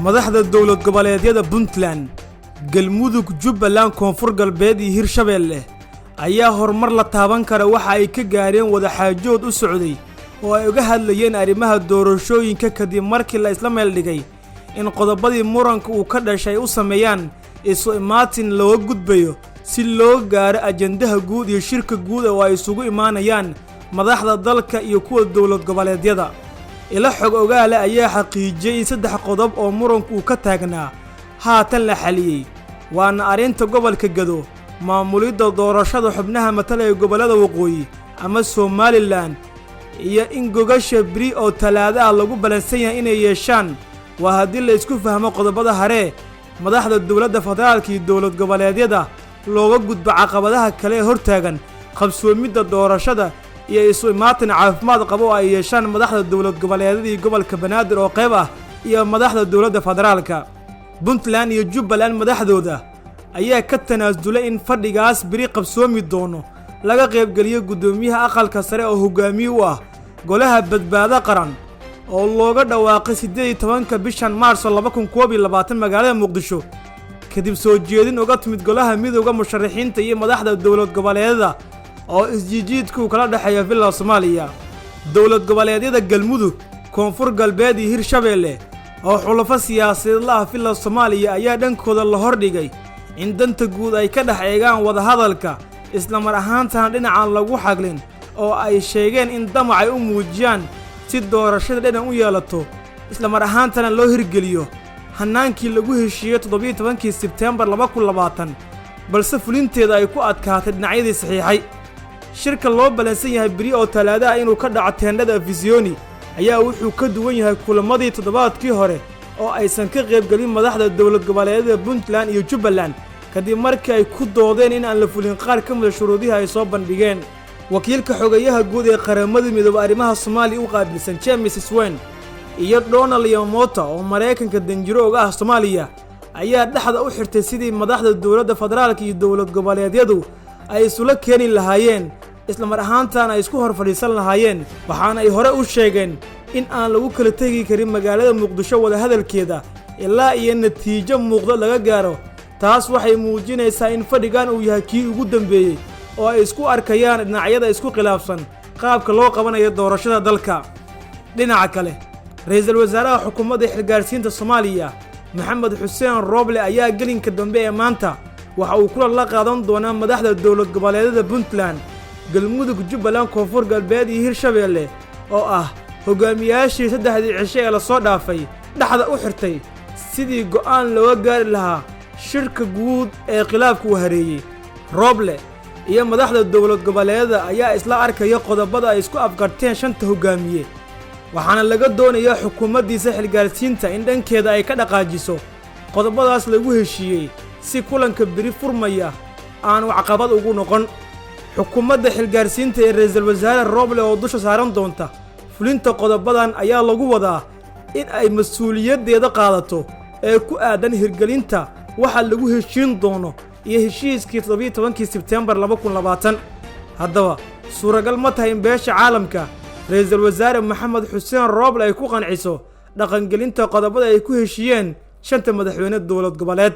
madaxda dowlad goboleedyada Puntland galmudug Jubbaland koonfur galbeed iyo Hirshabelle ayaa horumar la taaban kara waxa ay ka gaareen wada xaajood u socday oo ay uga hadlayeen arrimaha doorashooyinka kadib markii la isla meel dhigay in qodobadii muranka uu ka dhashay u sameeyaan isu imaatin loo gudbayo si loo gaaro ajandaha guud iyo shirka guud oo ay isugu imaanayaan madaxda dalka iyo kuwa dowlad goboleedyada ila xog ogaale ayaa xaqiijiyay saddex qodob oo muranku uu ka taagnaa haatan la xaliyay waana arinta gobolka Gado maamulidda doorashada xubnaha matalaya gobolada waqooyi ama Somaliland iyo in gogasha bri oo talaada lagu balansan yahay inay yeeshaan waa hadii la isku fahmo qodobada hore madaxda dawladda federaalka iyo dowlad goboleedyada looga gudbo caqabadaha kale hortaagan qabsoomidda doorashada iyo isu imaatin caafimaad qabo ay yeeshaan madaxda dowlad goboleedyada iyo gobolka Banaadir oo qayb ah iyo madaxda dowladda federaalka Puntland iyo Jubbaland madaxdooda ayaa ka tanaasulay in fadhigaas biri qabsoomi doono laga qayb galiyo gudoomiyaha aqalka sare oo hogaamiye u ah golaha badbaado qaran oo looga dhawaaqay 18 bishan Maarso 2022 magaalada Muqdisho kadib soo jeedin uga timid golaha midowga musharaxiinta iyo madaxda dowlad goboleedyada oo isjiidku kala dhaxeeya Villa Soomaaliya dowlad goboleedyada galmudug koonfur galbeed iyo Hirshabelle oo xulafo siyaasadeed la Villa Soomaaliya ayaa dhankooda la hordhigay in danta guud ay ka dhaxeegaan wada hadalka isla mar ahaantan dhinacan lagu xaglin oo ay sheegeen in damac ay u muujiyaan si doorashada dhinac u yeelato isla mar ahaantan loo hirgeliyo hanaankii lagu heshiiyay 17 Sebtembar 2020 balse fulinteeda ay ku adkaatay dhinacyadii saxiixay shirka loo balansan yahay biri oo talaada inuu ka dhaco teendhada Afisioni ayaa wuxuu ka duwan yahay kulamadii toddobaadkii hore oo aysan ka qayb galin madaxda dowlad goboleedyada Puntland iyo Jubbaland kadib markii ay ku doodeen in aan la fulin qaar ka mid ah shuruudaha ay soo bandhigeen wakiilka xogayaha guud ee qaramada midoobay arrimaha Soomaaliya u qaabilsan James Swain iyo Donald Yamamoto oo Mareykanka danjiro uga ah Soomaaliya ayaa dhaxda u xirtay sidii madaxda dowladda federaalka iyo dowlad goboleedyadu ay isula keeni lahaayeen isla mar ahaantan ay isku hor fadhiisan lahaayeen waxaana ay hore u sheegeen in aan lagu kala tagi karin magaalada Muqdisho wada hadalkeeda ilaa iyo natiijo muuqda laga gaaro taas waxay muujinaysaa in fadhigan uu yahay kii ugu dambeeyay oo ay isku arkayaan dhinacyada isku khilaafsan qaabka loo qabanayo doorashada dalka dhinaca kale ra'iisul wasaaraha xukuumadda xilgaarsiinta Soomaaliya Maxamed Xuseen Roble ayaa gelinka dambe ee maanta waxa uu kula la qaadan doonaa madaxda dowlad goboleedyada Puntland galmudug Jubbaland koonfur galbeed iyo Hirshabelle oo ah hogaamiyaashii saddexdii cisho ee la soo dhaafay dhaxda u xirtay sidii go'aan looga gaari lahaa shirka guud ee khilaafku hareeyay Roble iyo madaxda dowlad goboleedyada ayaa isla arkaya qodobada ay isku afgarteen shanta hogaamiye waxaana laga doonayaa xukuumaddiisa xilgaarsiinta in dhankeeda ay ka dhaqaajiso qodobadaas lagu heshiiyay si kulanka biri furmaya aan caqabad ugu noqon xukuumadda xilgaarsiinta ee ra'iisul wasaare Roble oo dusha saaran doonta fulinta qodobadan ayaa lagu wadaa in ay mas'uuliyadeeda qaadato ee ku aadan hirgelinta waxa lagu heshiin doono iyo heshiiskii 17 Sebtembar 2020 haddaba suuragal ma tahay in beesha caalamka ra'iisul wasaare Maxamed Xuseen Roble ay ku qanciso dhaqangelinta qodobada ay ku heshiiyeen shanta madaxweyne dowlad goboleed